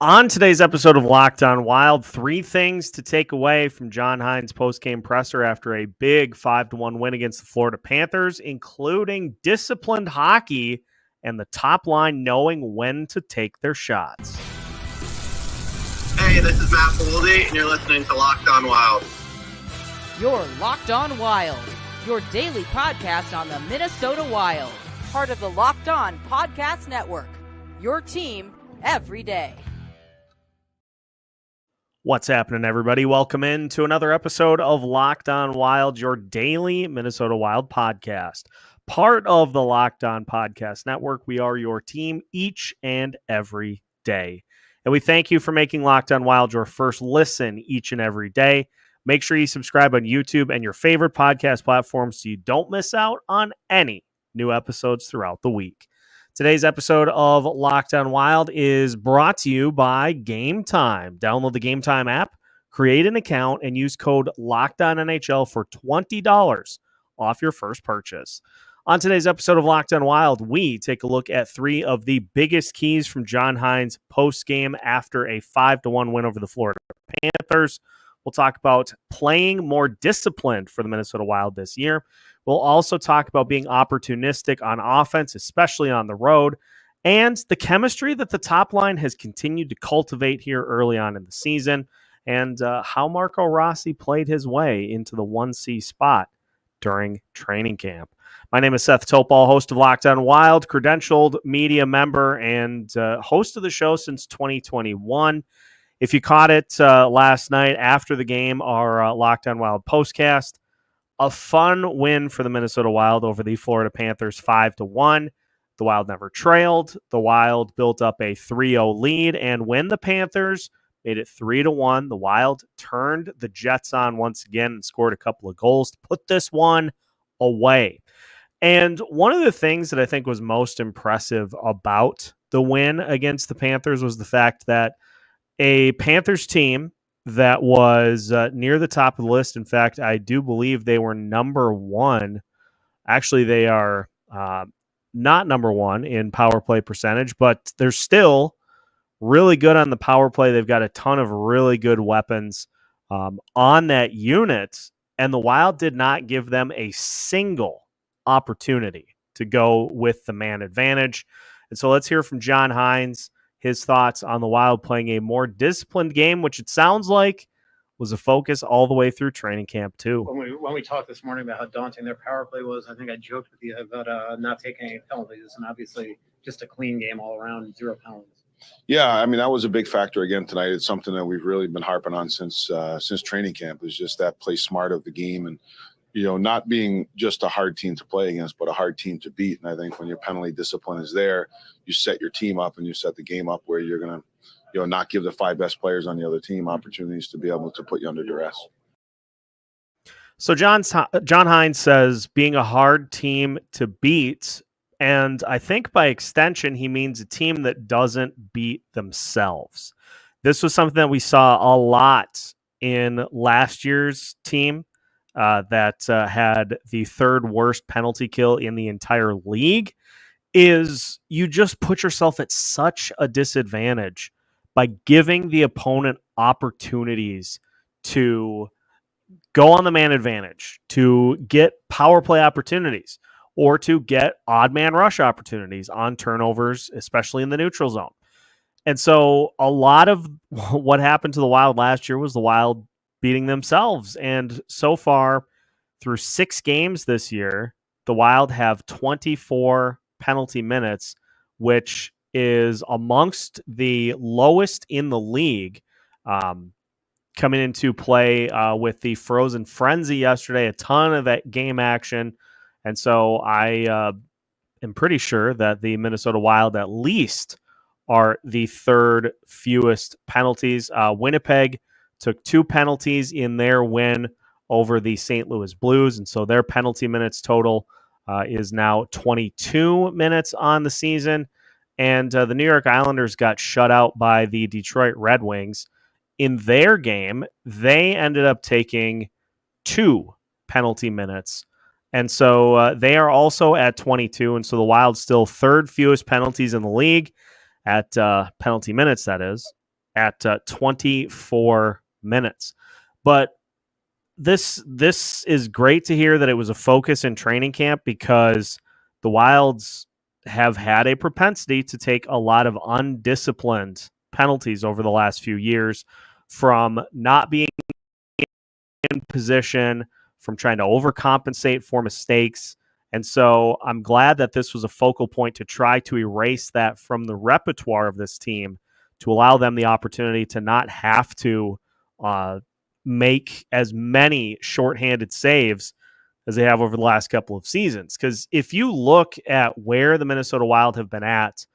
On today's episode of Locked On Wild, 3 things to take away from John Hynes' post-game presser after a big 5-1 win against the Florida Panthers, including disciplined hockey and the top line knowing when to take their shots. Hey, this is Matt Boldy, and you're listening to Locked On Wild. You're Locked On Wild, your daily podcast on the Minnesota Wild. Part of the Locked On Podcast Network, your team every day. What's happening, everybody? Welcome in to another episode of Locked On Wild, your daily Minnesota Wild podcast. Part of the Locked On Podcast Network, we are your team each and every day. And we thank you for making Locked On Wild your first listen each and every day. Make sure you subscribe on YouTube and your favorite podcast platforms so you don't miss out on any new episodes throughout the week. Today's episode of Locked On Wild is brought to you by Game Time. Download the Game Time app, create an account, and use code LOCKEDONNHL for $20 off your first purchase. On today's episode of Locked On Wild, we take a look at 3 of the biggest keys from John Hynes post-game after a 5-1 win over the Florida Panthers. We'll talk about playing more disciplined for the Minnesota Wild this year. We'll also talk about being opportunistic on offense, especially on the road, and the chemistry that the top line has continued to cultivate here early on in the season, and how Marco Rossi played his way into the 1C spot during training camp. My name is Seth Toupal, host of Locked On Wild, credentialed media member, and host of the show since 2021. If you caught it last night after the game, our Locked On Wild postcast, a fun win for the Minnesota Wild over the Florida Panthers 5-1. The Wild never trailed. The Wild built up a 3-0 lead, and when the Panthers made it 3-1, the Wild turned the Jets on once again and scored a couple of goals to put this one away. And one of the things that I think was most impressive about the win against the Panthers was the fact that a Panthers team that was near the top of the list. In fact, I do believe they were number 1. Actually, they are not number 1 in power play percentage, but they're still really good on the power play. They've got a ton of really good weapons on that unit, and the Wild did not give them a single opportunity to go with the man advantage. And so let's hear from John Hynes, his thoughts on the Wild playing a more disciplined game, which it sounds like was a focus all the way through training camp too. When we talked this morning about how daunting their power play was, I think I joked with you about not taking any penalties, and obviously just a clean game all around, 0 penalties. Yeah, I mean, that was a big factor again tonight. It's something that we've really been harping on since training camp, is just that play smart of the game, and not being just a hard team to play against, but a hard team to beat. And I think when your penalty discipline is there, you set your team up and you set the game up where you're going to, not give the 5 best players on the other team opportunities to be able to put you under duress. So John Hynes says being a hard team to beat, and I think by extension he means a team that doesn't beat themselves. This was something that we saw a lot in last year's team. That had the 3rd worst penalty kill in the entire league, is you just put yourself at such a disadvantage by giving the opponent opportunities to go on the man advantage, to get power play opportunities, or to get odd man rush opportunities on turnovers, especially in the neutral zone. And so a lot of what happened to the Wild last year was the Wild beating themselves. And so far, through 6 games this year, the Wild have 24 penalty minutes, which is amongst the lowest in the league. Coming into play with the Frozen Frenzy yesterday, a ton of that game action. And so I am pretty sure that the Minnesota Wild at least are the 3rd fewest penalties. Winnipeg took 2 penalties in their win over the St. Louis Blues, and so their penalty minutes total is now 22 minutes on the season. And the New York Islanders got shut out by the Detroit Red Wings. In their game, they ended up taking 2 penalty minutes. And so they are also at 22, and so the Wild still 3rd fewest penalties in the league at penalty minutes, that is. at 24 minutes. But this is great to hear that it was a focus in training camp, because the Wilds have had a propensity to take a lot of undisciplined penalties over the last few years, from not being in position, from trying to overcompensate for mistakes. And so I'm glad that this was a focal point to try to erase that from the repertoire of this team, to allow them the opportunity to not have to make as many shorthanded saves as they have over the last couple of seasons. Because if you look at where the Minnesota Wild have been at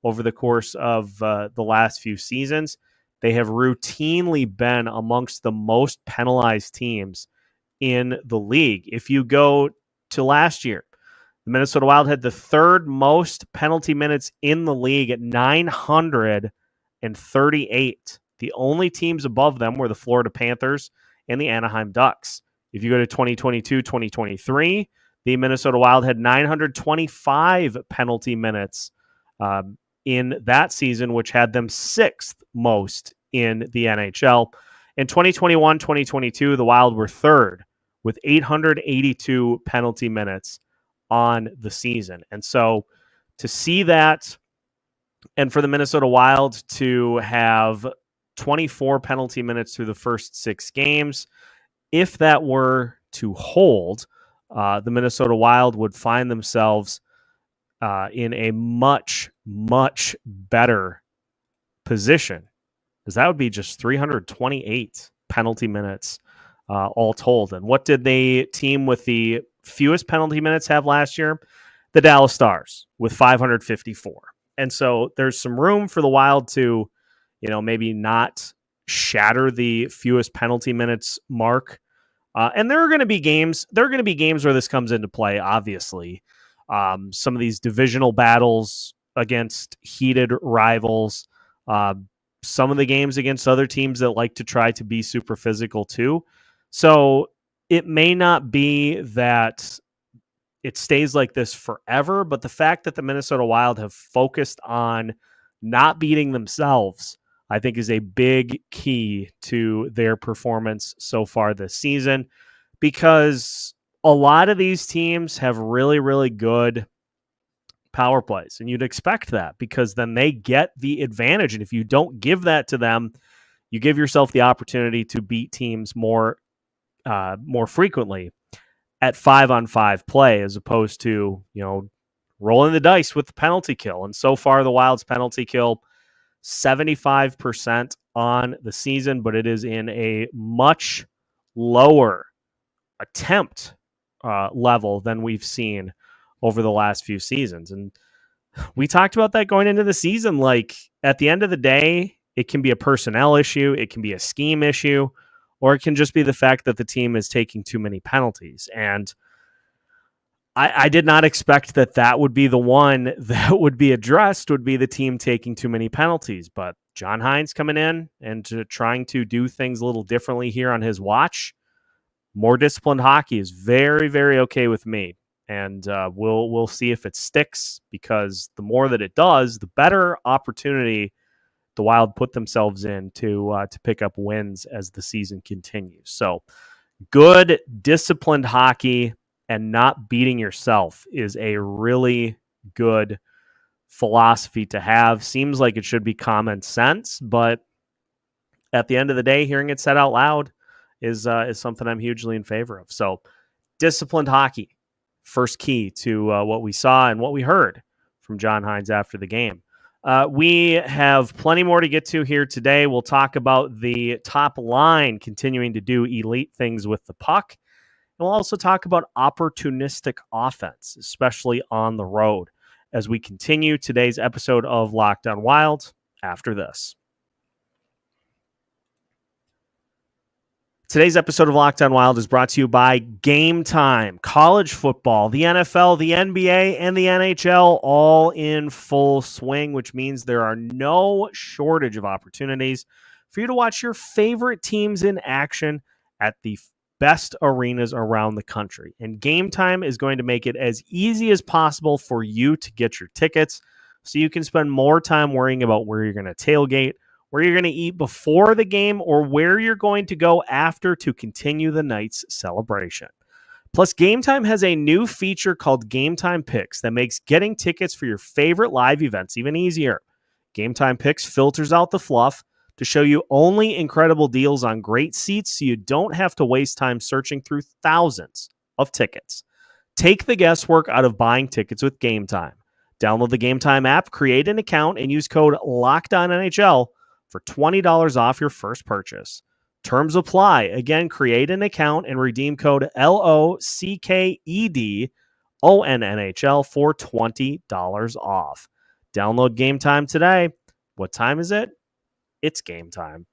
over the course of the last few seasons, they have routinely been amongst the most penalized teams in the league. If you go to last year, the Minnesota Wild had the third most penalty minutes in the league at 938. The only teams above them were the Florida Panthers and the Anaheim Ducks. If you go to 2022-2023, the Minnesota Wild had 925 penalty minutes in that season, which had them sixth most in the NHL. In 2021-2022, the Wild were third with 882 penalty minutes on the season. And so to see that, and for the Minnesota Wild to have 24 penalty minutes through the first 6 games, if that were to hold, the Minnesota Wild would find themselves in a much, much better position, because that would be just 328 penalty minutes all told. And what did the team with the fewest penalty minutes have last year? The Dallas Stars with 554. And so there's some room for the Wild to, maybe not shatter the fewest penalty minutes mark. And there are going to be games. There are going to be games where this comes into play. Obviously, some of these divisional battles against heated rivals. Some of the games against other teams that like to try to be super physical too. So it may not be that it stays like this forever, but the fact that the Minnesota Wild have focused on not beating themselves, I think, is a big key to their performance so far this season, because a lot of these teams have really, really good power plays, and you'd expect that, because then they get the advantage. And if you don't give that to them, you give yourself the opportunity to beat teams more frequently at 5-on-5 play, as opposed to, rolling the dice with the penalty kill. And so far, the Wild's penalty kill, 75% on the season, but it is in a much lower attempt level than we've seen over the last few seasons. And we talked about that going into the season. Like, at the end of the day, it can be a personnel issue, it can be a scheme issue, or it can just be the fact that the team is taking too many penalties. And I did not expect that would be the one that would be addressed, would be the team taking too many penalties. But John Hynes coming in and trying to do things a little differently here on his watch, more disciplined hockey is very, very okay with me. And we'll see if it sticks, because the more that it does, the better opportunity the Wild put themselves in to pick up wins as the season continues. So good, disciplined hockey and not beating yourself is a really good philosophy to have. Seems like it should be common sense, but at the end of the day, hearing it said out loud is something I'm hugely in favor of. So disciplined hockey, first key to what we saw and what we heard from John Hynes after the game. We have plenty more to get to here today. We'll talk about the top line continuing to do elite things with the puck. And we'll also talk about opportunistic offense, especially on the road, as we continue today's episode of Locked On Wild after this. Today's episode of Locked On Wild is brought to you by Game Time. College football, the NFL, the NBA, and the NHL all in full swing, which means there are no shortage of opportunities for you to watch your favorite teams in action at the best arenas around the country. And Game Time is going to make it as easy as possible for you to get your tickets, so you can spend more time worrying about where you're going to tailgate, where you're going to eat before the game, or where you're going to go after to continue the night's celebration. Plus, Game Time has a new feature called Game Time Picks that makes getting tickets for your favorite live events even easier. Game Time Picks filters out the fluff to show you only incredible deals on great seats so you don't have to waste time searching through thousands of tickets. Take the guesswork out of buying tickets with Game Time. Download the Game Time app, create an account, and use code LOCKEDONNHL for $20 off your first purchase. Terms apply. Again, create an account and redeem code LOCKEDONNHL for $20 off. Download Game Time today. What time is it? It's game time.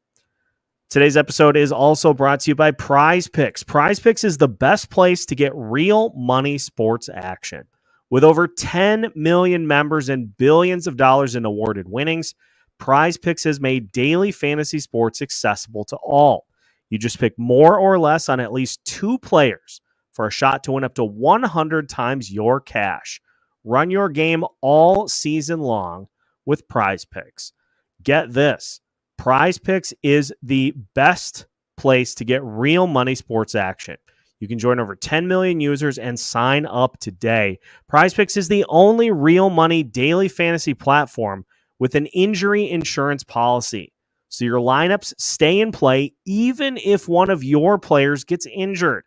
Today's episode is also brought to you by Prize Picks. Prize Picks is the best place to get real money sports action. With over 10 million members and billions of dollars in awarded winnings, Prize Picks has made daily fantasy sports accessible to all. You just pick more or less on at least 2 players for a shot to win up to 100 times your cash. Run your game all season long with Prize Picks. Get this. Prize Picks is the best place to get real money sports action. You can join over 10 million users and sign up today. Prize Picks is the only real money daily fantasy platform with an injury insurance policy. So your lineups stay in play even if one of your players gets injured.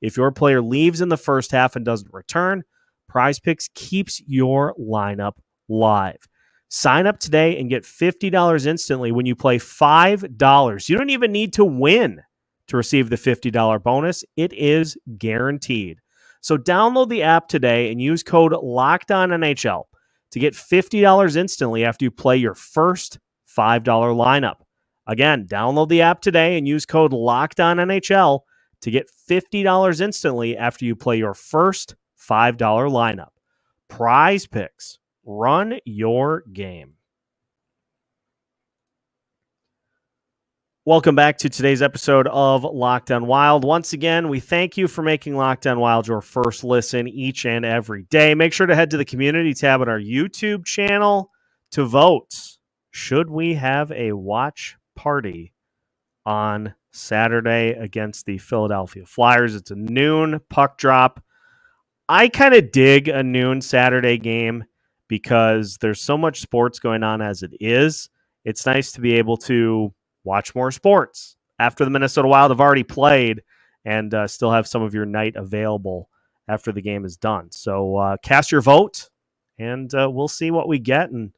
If your player leaves in the first half and doesn't return, Prize Picks keeps your lineup live. Sign up today and get $50 instantly when you play $5. You don't even need to win to receive the $50 bonus. It is guaranteed. So download the app today and use code LOCKEDONNHL to get $50 instantly after you play your first $5 lineup. Again, download the app today and use code LOCKEDONNHL to get $50 instantly after you play your first $5 lineup. Prize Picks. Run your game. Welcome back to today's episode of Locked On Wild. Once again, we thank you for making Locked On Wild your first listen each and every day. Make sure to head to the community tab on our YouTube channel to vote. Should we have a watch party on Saturday against the Philadelphia Flyers? It's a noon puck drop. I kind of dig a noon Saturday game because there's so much sports going on as it is. It's nice to be able to watch more sports after the Minnesota Wild have already played and still have some of your night available after the game is done. So cast your vote, and we'll see what we get, and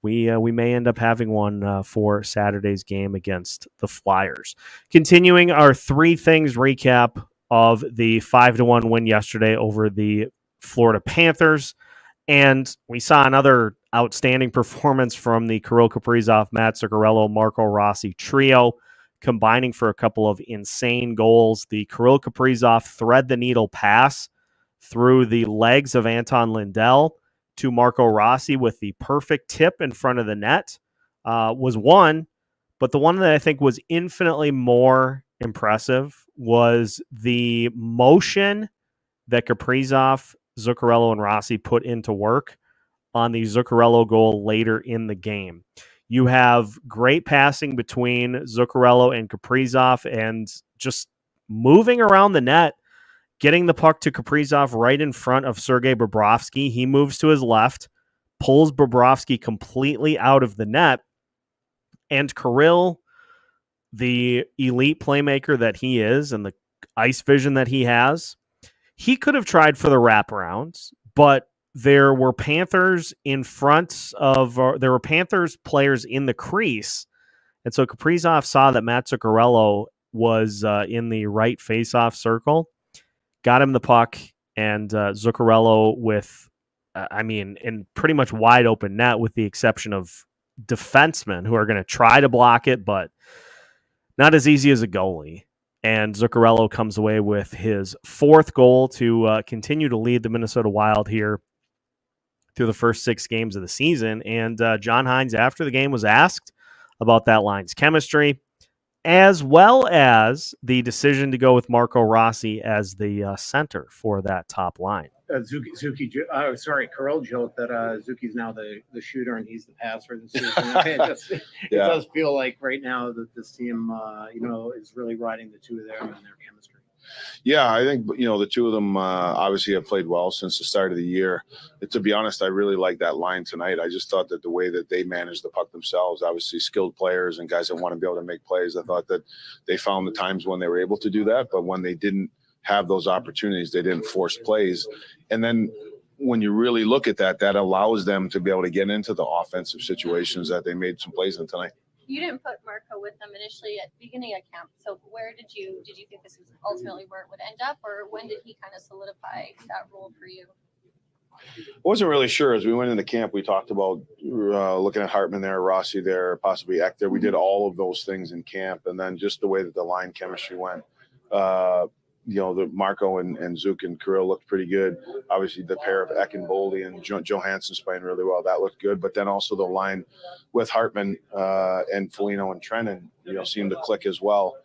we may end up having one for Saturday's game against the Flyers. Continuing our 3 things recap of the 5-1 win yesterday over the Florida Panthers. And we saw another outstanding performance from the Kirill Kaprizov, Matt Zuccarello, Marco Rossi trio, combining for a couple of insane goals. The Kirill Kaprizov thread-the-needle pass through the legs of Anton Lindell to Marco Rossi with the perfect tip in front of the net was one. But the one that I think was infinitely more impressive was the motion that Kaprizov, Zuccarello, and Rossi put into work on the Zuccarello goal later in the game. You have great passing between Zuccarello and Kaprizov and just moving around the net, getting the puck to Kaprizov right in front of Sergei Bobrovsky. He moves to his left, pulls Bobrovsky completely out of the net, and Kirill, the elite playmaker that he is and the ice vision that he has, he could have tried for the wraparounds, but there were Panthers in front of, there were Panthers players in the crease. And so Kaprizov saw that Matt Zuccarello was in the right faceoff circle, got him the puck, and Zuccarello with, in pretty much wide open net with the exception of defensemen who are going to try to block it, but not as easy as a goalie. And Zuccarello comes away with his 4th goal to continue to lead the Minnesota Wild here through the first 6 games of the season. And John Hynes, after the game, was asked about that line's chemistry, as well as the decision to go with Marco Rossi as the center for that top line. Kirill joked that Zuki's now the shooter and he's the passer this season. It does feel like right now that this team, is really riding the two of them and their chemistry. Yeah, I think the two of them obviously have played well since the start of the year. To be honest, I really like that line tonight. I just thought that the way that they managed the puck themselves, obviously skilled players and guys that want to be able to make plays, I thought that they found the times when they were able to do that. But when they didn't have those opportunities, they didn't force plays. And then when you really look at that, that allows them to be able to get into the offensive situations that they made some plays in tonight. You didn't put Marco with them initially at the beginning of camp. So where did you think this was ultimately where it would end up, or when did he kind of solidify that role for you? I wasn't really sure. As we went into camp, we talked about looking at Hartman there, Rossi there, possibly Ek there. We did all of those things in camp, and then just the way that the line chemistry went. The Marco and Zook and Kirill looked pretty good. Obviously, the pair of Ek and Boldy and Johansson's playing really well. That looked good. But then also the line with Hartman and Foligno and Trennan, seemed to click as well.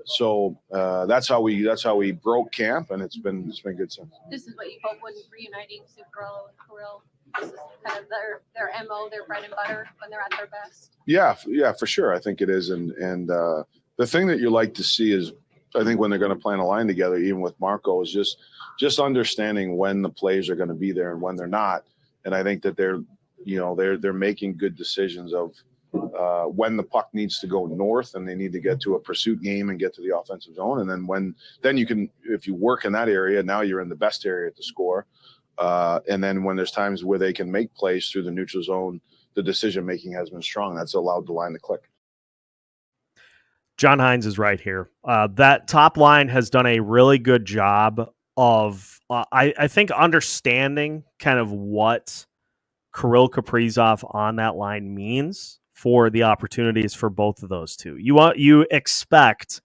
So that's how we broke camp, and it's been good since. This is what you hope when reuniting Zuccarello and Kirill. This is kind of their MO, their bread and butter when they're at their best. Yeah, for sure. I think it is, and the thing that you like to see is, I think when they're going to plan a line together, even with Marco, is just understanding when the plays are going to be there and when they're not. And I think that they're making good decisions of when the puck needs to go north and they need to get to a pursuit game and get to the offensive zone. And then you can, if you work in that area, now you're in the best area to score. And then when there's times where they can make plays through the neutral zone, the decision making has been strong. That's allowed the line to click. John Hynes is right here. That top line has done a really good job of, I think, understanding kind of what Kirill Kaprizov on that line means for the opportunities for both of those two. You expect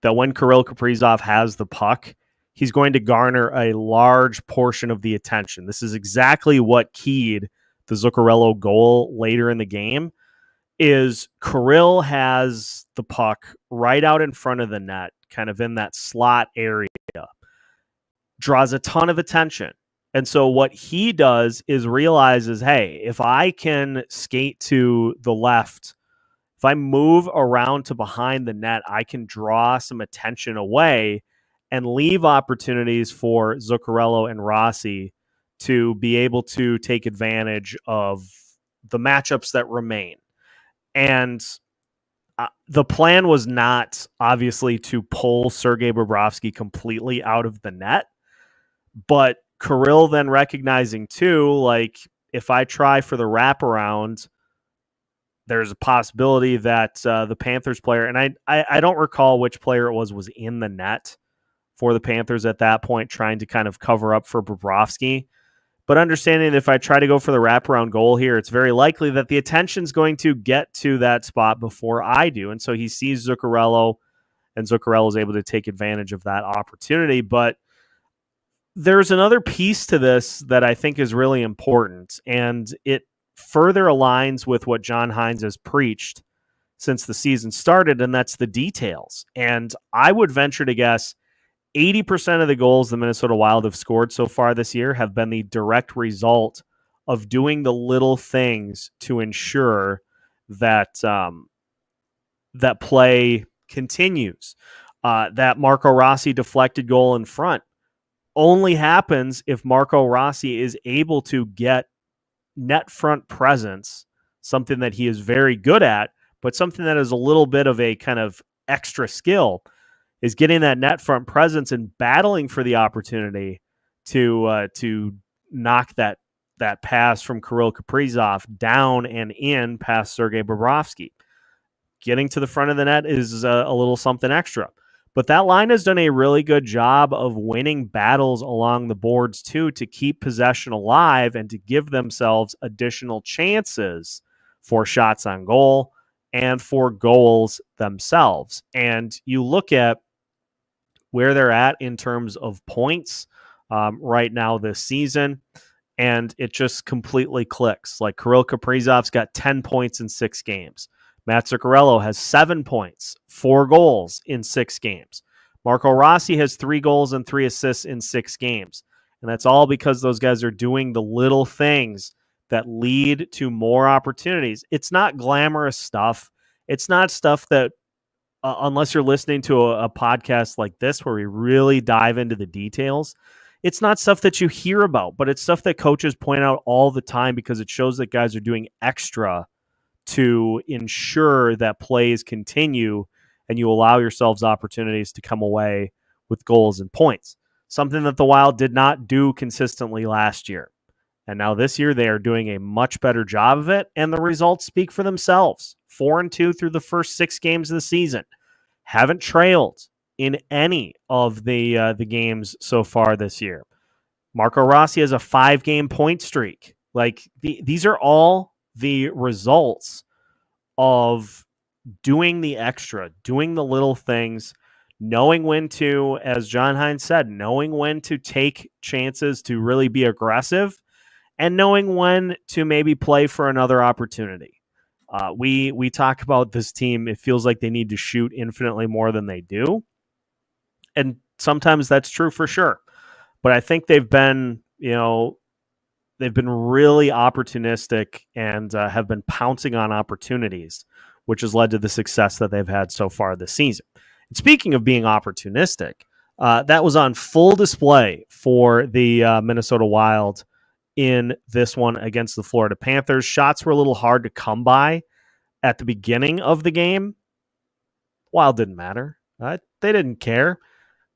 that when Kirill Kaprizov has the puck, he's going to garner a large portion of the attention. This is exactly what keyed the Zuccarello goal later in the game. Is Kirill has the puck right out in front of the net, kind of in that slot area, draws a ton of attention. And so what he does is realizes, hey, if I can skate to the left, if I move around to behind the net, I can draw some attention away and leave opportunities for Zuccarello and Rossi to be able to take advantage of the matchups that remain. And the plan was not, obviously, to pull Sergei Bobrovsky completely out of the net. But Kirill then recognizing, too, like, if I try for the wraparound, there's a possibility that the Panthers player, and I don't recall which player it was in the net for the Panthers at that point, trying to kind of cover up for Bobrovsky. But understanding that if I try to go for the wraparound goal here, it's very likely that the attention's going to get to that spot before I do. And so he sees Zuccarello, and Zuccarello is able to take advantage of that opportunity. But there's another piece to this that I think is really important, and it further aligns with what John Hynes has preached since the season started, and that's the details. And I would venture to guess 80% of the goals the Minnesota Wild have scored so far this year have been the direct result of doing the little things to ensure that that play continues. That Marco Rossi deflected goal in front only happens if Marco Rossi is able to get net front presence, something that he is very good at, but something that is a little bit of a kind of extra skill, is getting that net front presence and battling for the opportunity to knock that pass from Kirill Kaprizov down and in past Sergei Bobrovsky. Getting to the front of the net is a little something extra. But that line has done a really good job of winning battles along the boards, too, to keep possession alive and to give themselves additional chances for shots on goal and for goals themselves. And you look at where they're at in terms of points right now this season, and it just completely clicks. Like Kirill Kaprizov's got 10 points in 6 games. Matt Zuccarello has 7 points, 4 goals in 6 games. Marco Rossi has 3 goals and 3 assists in 6 games. And that's all because those guys are doing the little things that lead to more opportunities. It's not glamorous stuff. It's not stuff that, unless you're listening to a podcast like this where we really dive into the details, it's not stuff that you hear about, but it's stuff that coaches point out all the time because it shows that guys are doing extra to ensure that plays continue and you allow yourselves opportunities to come away with goals and points. Something that the Wild did not do consistently last year. And now this year they are doing a much better job of it, and the results speak for themselves. 4-2 through the first 6 games of the season. Haven't trailed in any of the games so far this year. Marco Rossi has a 5-game point streak. Like these are all the results of doing the extra, doing the little things, knowing when to, as John Hynes said, knowing when to take chances to really be aggressive, and knowing when to maybe play for another opportunity. We talk about this team. It feels like they need to shoot infinitely more than they do. And sometimes that's true for sure. But I think they've been really opportunistic and have been pouncing on opportunities, which has led to the success that they've had so far this season. And speaking of being opportunistic, that was on full display for the Minnesota Wild in this one against the Florida Panthers. Shots were a little hard to come by at the beginning of the game. Wild didn't matter. They didn't care.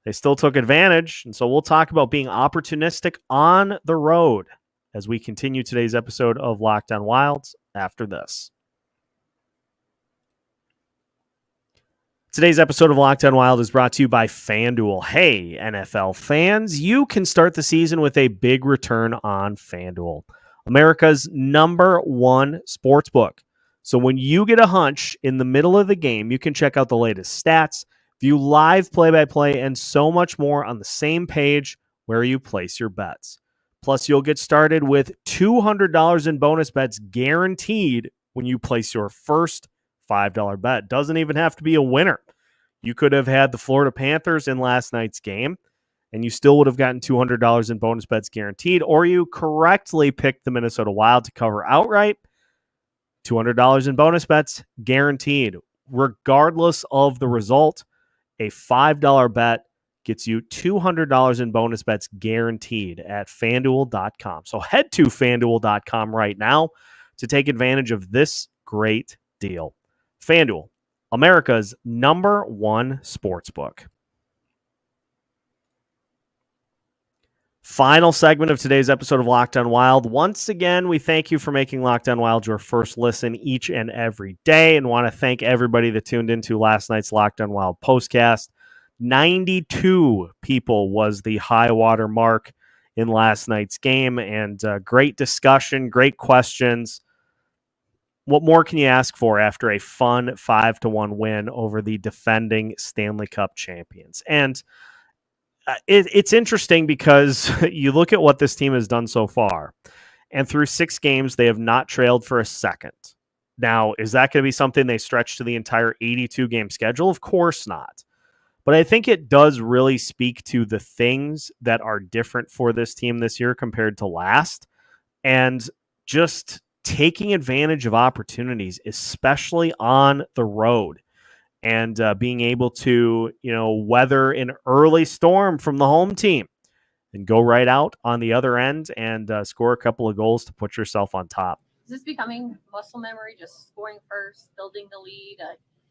They still took advantage. And so we'll talk about being opportunistic on the road as we continue today's episode of Locked On Wilds after this. Today's episode of Locked On Wild is brought to you by FanDuel. Hey, NFL fans, you can start the season with a big return on FanDuel, America's #1 sportsbook. So when you get a hunch in the middle of the game, you can check out the latest stats, view live play-by-play, and so much more on the same page where you place your bets. Plus, you'll get started with $200 in bonus bets guaranteed when you place your first $5 bet. Doesn't even have to be a winner. You could have had the Florida Panthers in last night's game, and you still would have gotten $200 in bonus bets guaranteed, or you correctly picked the Minnesota Wild to cover outright. $200 in bonus bets guaranteed. Regardless of the result, a $5 bet gets you $200 in bonus bets guaranteed at FanDuel.com. So head to FanDuel.com right now to take advantage of this great deal. FanDuel, America's #1 sportsbook. Final segment of today's episode of Locked On Wild. Once again, we thank you for making Locked On Wild your first listen each and every day, and want to thank everybody that tuned into last night's Locked On Wild postcast. 92 people was the high water mark in last night's game, and great discussion, great questions. What more can you ask for after a fun 5-1 win over the defending Stanley Cup champions? And it's interesting because you look at what this team has done so far, and through 6 games, they have not trailed for a second. Now, is that going to be something they stretch to the entire 82-game schedule? Of course not. But I think it does really speak to the things that are different for this team this year compared to last, and just taking advantage of opportunities, especially on the road, and being able to, weather an early storm from the home team and go right out on the other end and score a couple of goals to put yourself on top. Is this becoming muscle memory, just scoring first, building the lead?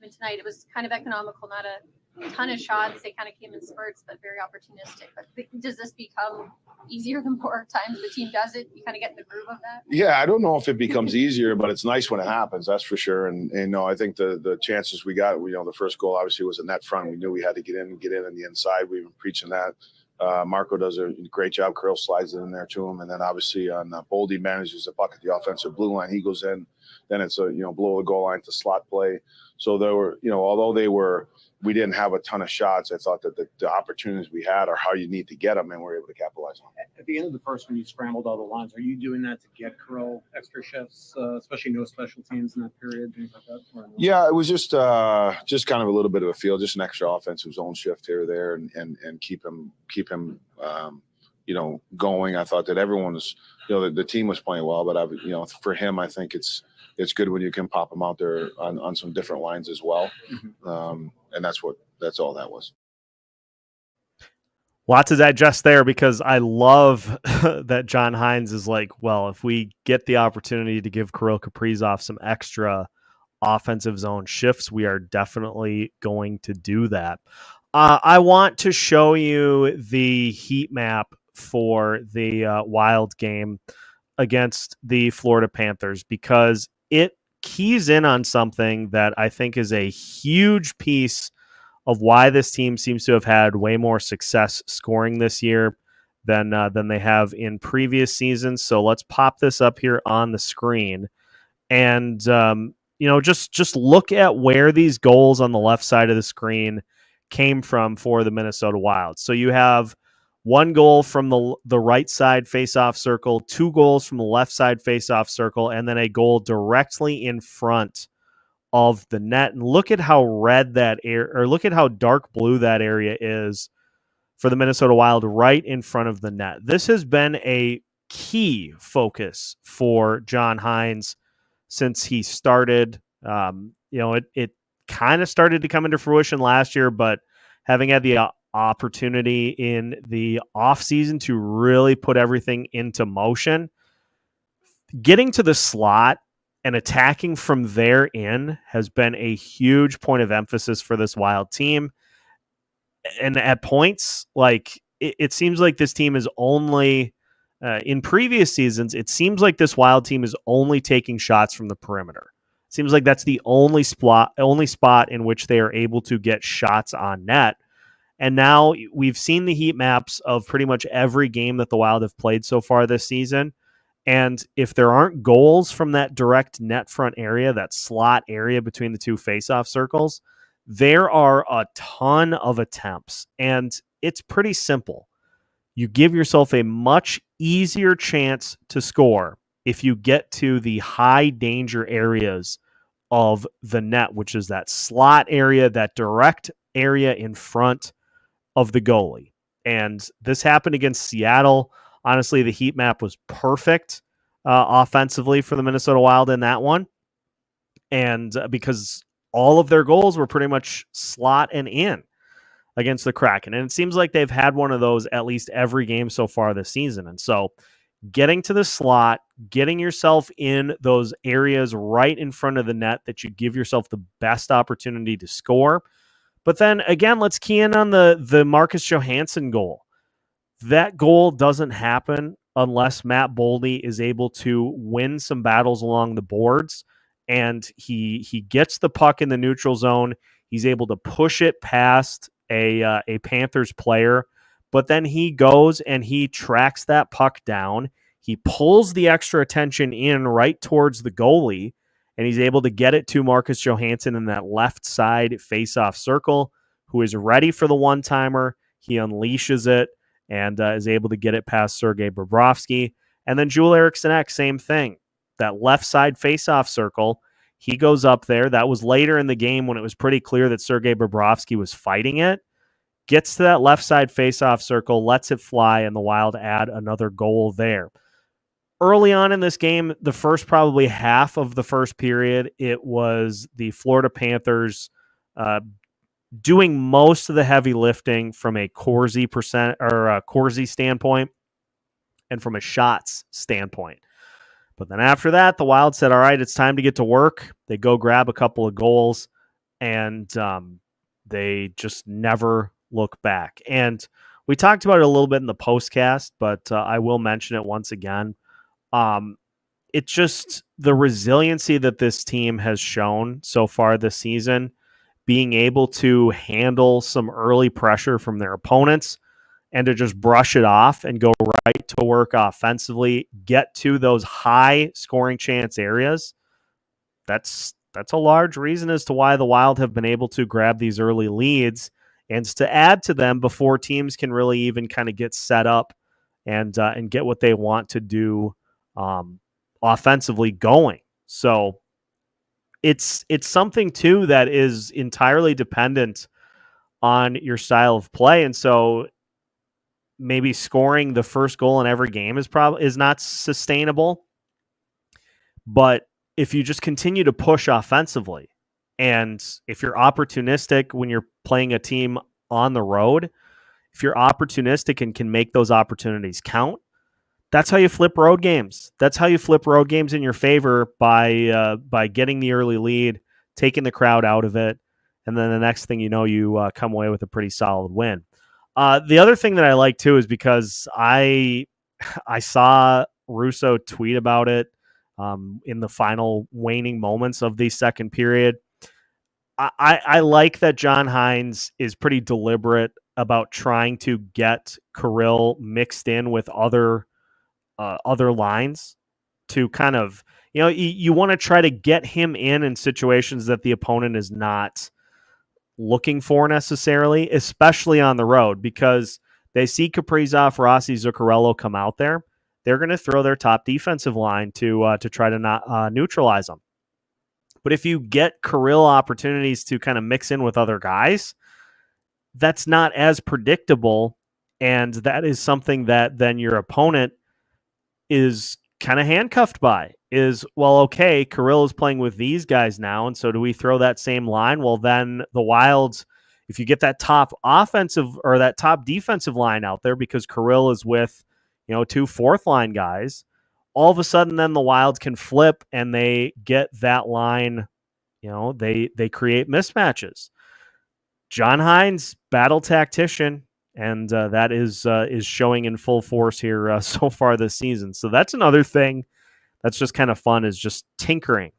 Tonight it was kind of economical, not a ton of shots. They kind of came in spurts, but very opportunistic. But does this become easier the more times the team does it? You kind of get in the groove of that? Yeah, I don't know if it becomes easier, but it's nice when it happens, that's for sure. And I think the chances we got, the first goal obviously was a net front. We knew we had to get in on the inside. We've been preaching that. Marco does a great job. Kirill slides it in there to him. And then obviously on Boldy manages the puck at the offensive blue line. He goes in. Then it's a, below the goal line to slot play. So there were, although we didn't have a ton of shots, I thought that the opportunities we had are how you need to get them, and we're able to capitalize on them. At the end of the first, when you scrambled all the lines, are you doing that to get Kirill extra shifts, especially no special teams in that period, things like that? No? Yeah, it was just kind of a little bit of a feel, just an extra offensive zone shift here or there, and keep him going. I thought that everyone was, the team was playing well, but for him, I think it's good when you can pop him out there on some different lines as well. And that's all that was. Lots to digest there, because I love that John Hynes is like, well, if we get the opportunity to give Kirill Kaprizov some extra offensive zone shifts, we are definitely going to do that. I want to show you the heat map for the Wild game against the Florida Panthers, because it keys in on something that I think is a huge piece of why this team seems to have had way more success scoring this year than they have in previous seasons. So let's pop this up here on the screen, and just look at where these goals on the left side of the screen came from for the Minnesota Wild. So you have one goal from the right side face-off circle, 2 goals from the left side face-off circle, and then a goal directly in front of the net. And look at how red that look at how dark blue that area is for the Minnesota Wild, right in front of the net. This has been a key focus for John Hynes since he started. It kind of started to come into fruition last year, but having had the opportunity in the offseason to really put everything into motion, getting to the slot and attacking from there in has been a huge point of emphasis for this Wild team. And at points, like it seems like this team is only in previous seasons, it seems like this Wild team is only taking shots from the perimeter. It seems like that's the only spot in which they are able to get shots on net. And now we've seen the heat maps of pretty much every game that the Wild have played so far this season. And if there aren't goals from that direct net front area, that slot area between the 2 faceoff circles, there are a ton of attempts. And it's pretty simple. You give yourself a much easier chance to score if you get to the high danger areas of the net, which is that slot area, that direct area in front of the goalie. And this happened against Seattle. Honestly, the heat map was perfect offensively for the Minnesota Wild in that one. And because all of their goals were pretty much slot and in against the Kraken. And it seems like they've had one of those at least every game so far this season. And so getting to the slot, getting yourself in those areas right in front of the net that you give yourself the best opportunity to score. But then again, let's key in on the Marcus Johansson goal. That goal doesn't happen unless Matt Boldy is able to win some battles along the boards, and he gets the puck in the neutral zone. He's able to push it past a Panthers player, but then he goes and he tracks that puck down. He pulls the extra attention in right towards the goalie, and he's able to get it to Marcus Johansson in that left side face-off circle, who is ready for the one-timer. He unleashes it and is able to get it past Sergei Bobrovsky. And then Joel Eriksson, same thing. That left side face-off circle, he goes up there. That was later in the game when it was pretty clear that Sergei Bobrovsky was fighting it. Gets to that left side face-off circle, lets it fly, and the Wild add another goal there. Early on in this game, the first probably half of the first period, it was the Florida Panthers doing most of the heavy lifting from a Corsi standpoint and from a shots standpoint. But then after that, the Wild said, all right, it's time to get to work. They go grab a couple of goals, and they just never look back. And we talked about it a little bit in the postcast, but I will mention it once again. It's just the resiliency that this team has shown so far this season, being able to handle some early pressure from their opponents and to just brush it off and go right to work offensively, get to those high scoring chance areas. That's a large reason as to why the Wild have been able to grab these early leads and to add to them before teams can really even kind of get set up and get what they want to do offensively going. So it's something too that is entirely dependent on your style of play. And so maybe scoring the first goal in every game is not sustainable. But if you just continue to push offensively, and if you're opportunistic when you're playing a team on the road, if you're opportunistic and can make those opportunities count, that's how you flip road games. That's how you flip road games in your favor by getting the early lead, taking the crowd out of it, and then the next thing you know, you come away with a pretty solid win. The other thing that I like too is because I saw Russo tweet about it in the final waning moments of the second period. I like that John Hynes is pretty deliberate about trying to get Kirill mixed in with other lines to kind of, you want to try to get him in situations that the opponent is not looking for necessarily, especially on the road, because they see Kaprizov, Rossi, Zuccarello come out there. They're going to throw their top defensive line to try to not neutralize them. But if you get Kirill opportunities to kind of mix in with other guys, that's not as predictable, and that is something that then your opponent is kind of handcuffed by. Is, well, okay, Kirill is playing with these guys now, and so do we throw that same line? Well, then the Wilds, if you get that top offensive or that top defensive line out there because Kirill is with, 2 fourth line guys, all of a sudden then the Wilds can flip and they get that line, they create mismatches. John Hynes, battle tactician, and that is showing in full force here so far this season. So that's another thing that's just kind of fun, is just tinkering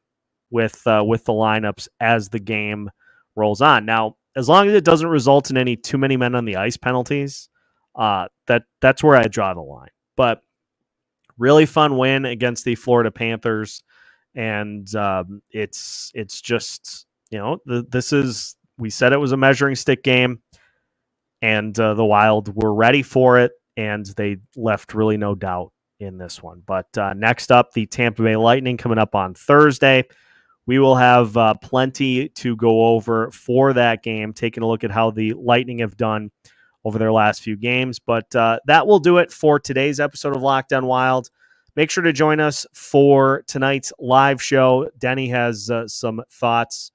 with the lineups as the game rolls on. Now, as long as it doesn't result in any too many men on the ice penalties, that's where I draw the line. But really fun win against the Florida Panthers, and it's just, we said it was a measuring stick game, and the Wild were ready for it, and they left really no doubt in this one. But next up, the Tampa Bay Lightning coming up on Thursday. We will have plenty to go over for that game, taking a look at how the Lightning have done over their last few games. But that will do it for today's episode of Locked On Wild. Make sure to join us for tonight's live show. Denny has some thoughts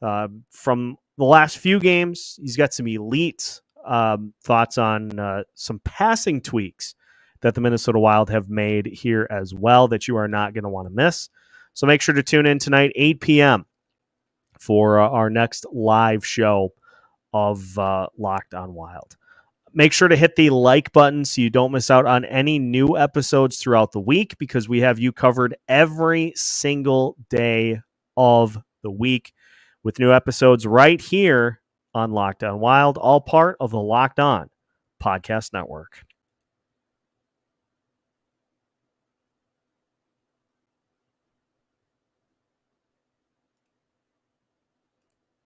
from the last few games. He's got some elite thoughts on some passing tweaks that the Minnesota Wild have made here as well that you are not going to want to miss. So make sure to tune in tonight, 8 p.m. for our next live show of Locked On Wild. Make sure to hit the like button so you don't miss out on any new episodes throughout the week, because we have you covered every single day of the week with new episodes right here on Locked On Wild, all part of the Locked On Podcast Network.